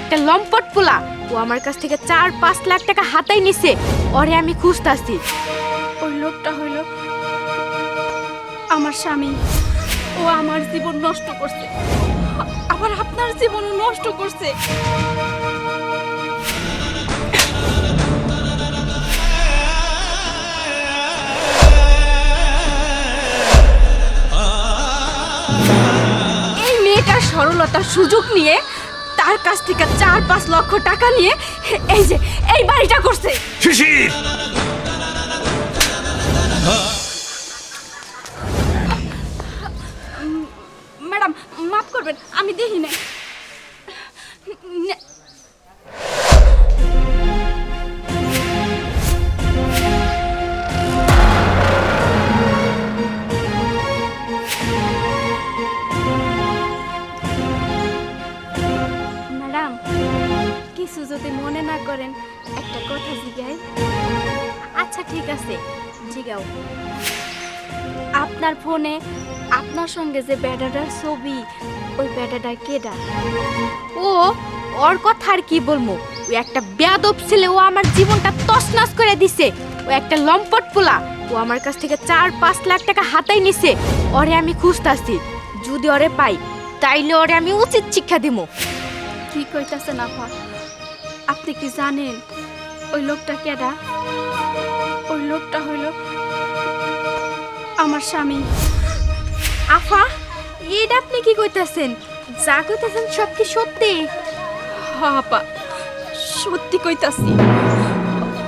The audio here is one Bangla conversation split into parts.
একটা লম্পট পোলা। ও আমার কাছ থেকে 4-5 লাখ টাকা হাতাই নিছে। ওরে আমি খুঁজতাছি। ওই লোকটা হইল আমার স্বামী। ও আমার জীবন নষ্ট করছে, আবার আপনার জীবন নষ্ট করছে। এই মেয়েটার সরলতার সুযোগ নিয়ে তার কাছ থেকে 4-5 লক্ষ টাকা নিয়ে এই যে এই বাড়িটা করছে। শিশির, ম্যাডাম মাফ করবেন, আমি দেখি না। ম্যাডাম, কিছু যদি মনে না করেন একটা কথা জিজ্ঞাই। আচ্ছা ঠিক আছে, জিগাও। আপনার ফোনে আপনার সঙ্গে যে বেটাটার ছবি, ওই বেটাটা কেডা? ও ওর কথা আর কি বলবো। ও একটা বেয়াদব ছেলে। ও আমার জীবনটা তছনছ করে দিছে। ও একটা লম্পট পোলা। ও আমার কাছ থেকে 4-5 লাখ টাকা হাতাই নিছে। ওরে আমি খুঁজতাছি। যদি ওরে পাই তাইলে ওরে আমি উচিত শিক্ষা দিমু। কি কইতাছেন আপা? আপনি কি জানেন ওই লোকটা কেডা? ওই লোকটা হইল আমার স্বামী। আফা, এটা আপনি কি কইতাছেন? যা কইতাছেন সব কি সত্যি? হ্যাঁ আপা, সত্যি কইতাছি।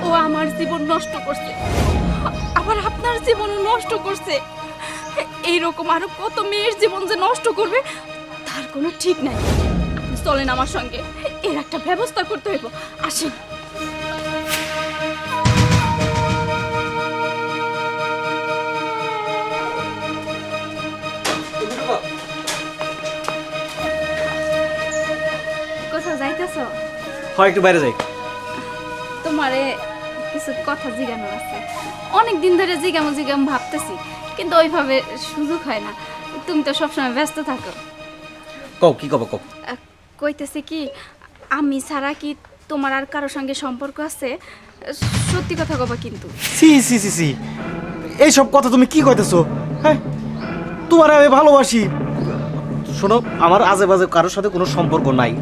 ও আমার জীবন নষ্ট করছে, আবার আপনার জীবন নষ্ট করছে। এইরকম আরো কত মেয়ের জীবন যে নষ্ট করবে তার কোনো ঠিক নাই। আপনি চলেন আমার সঙ্গে, এর একটা ব্যবস্থা করতে হইব। আসেন। কোথাও যাইতেছ? হয় একটু বাইরে যাই। তোমারে কিছু কথা জিজ্ঞানো আছে। অনেক দিন ধরে জিজ্ঞাম ভাবতেছি, কিন্তু ওইভাবে সুযোগ হয় না। তুমি তো সবসময় ব্যস্ত থাকো। কও কি কব কও। কইতেছি কি, আমি ছাড়া কি তোমার আর কারোর সঙ্গে সম্পর্ক আছে? সত্যি কথা কবা কিন্তু। সি সি সি সি, এইসব কথা তুমি কি কইতেছো? হ্যাঁ, তোমার আমি ভালোবাসি। শোনো, আমার আজে বাজে কারোর সাথে কোনো সম্পর্ক নাই।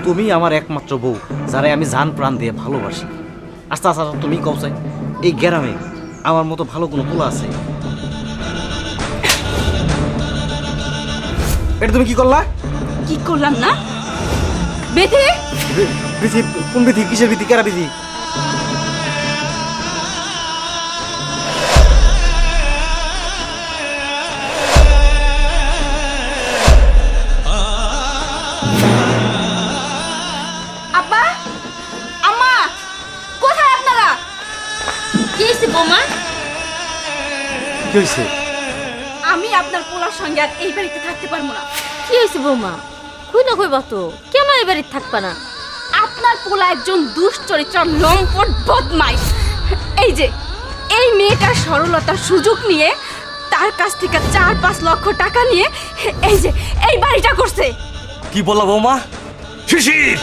তুমি আমার একমাত্র বউ, যারে আমি জান প্রাণ দিয়ে ভালোবাসি। আচ্ছা আচ্ছা, তুমি কও চাই এই গ্রামে আমার মতো ভালো কোনো পোলা আছে? এটা তুমি কি করলা? কি করলাম না? বেঁধে বিধি? কোন বিধি? কিসের বিধি? কেরা বিধি? আব্বা, আম্মা, কোথায় আপনারা? কি হইছে বৌমা? কি হয়েছে? আমি আপনার পোলার সঙ্গে আর এই বাড়িতে থাকতে পারবো না। কি হইছে বৌমা? কই না কইবা তো, কেন এই বাড়িতে থাকবা না? আপনার পোলা একজন দুশ্চরিত্র লম্পট বদমাইশ। এই যে এই মেয়েটার সরলতার সুযোগ নিয়ে তার কাছ থেকে 4-5 লক্ষ টাকা নিয়ে এই যে এই বাড়িটা করছে। কি বললা বৌমা? শিশির,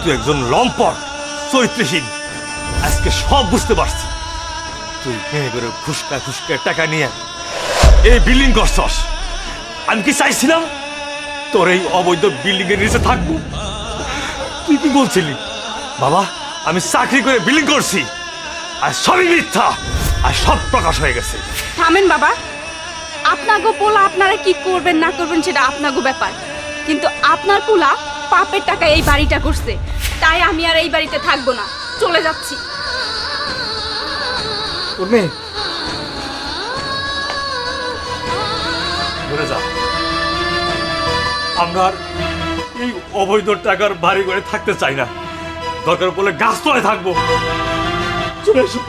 তুই একজন লম্পট, চরিত্রহীন। আজকে সব বুঝতে পারছি। তুই মেয়ে করে খুশকা টাকা নিয়ে এই বিল্ডিং করছস। আমি কি চাইছিলাম তোর এই অবৈধ বিল্ডিং এর নিচে থাকবো? তুই কি বলছিলি বাবা? আমি চাকরি করে বিল্ডিং করছি, আর সবই মিথ্যা, আর সব প্রকাশ হয়ে গেছে। থামেন বাবা, আপনাগো পোলা আপনারা কি করবেন না করবেন সেটা আপনাগো ব্যাপার, কিন্তু আপনার পোলা পাপের টাকা এই বাড়িটা করছে, তাই আমি আর এই বাড়িতে থাকবো না, চলে যাচ্ছি। উর্মি, ঘুরে যা। আমরা আর এই অবৈধ টাকার বাড়ি করে থাকতে চাই না। দরকার পড়লে গাছতলায় থাকবো। চলে এসো,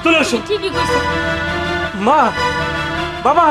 চলে এসো। ঠিকই কইছো। মা, বাবা,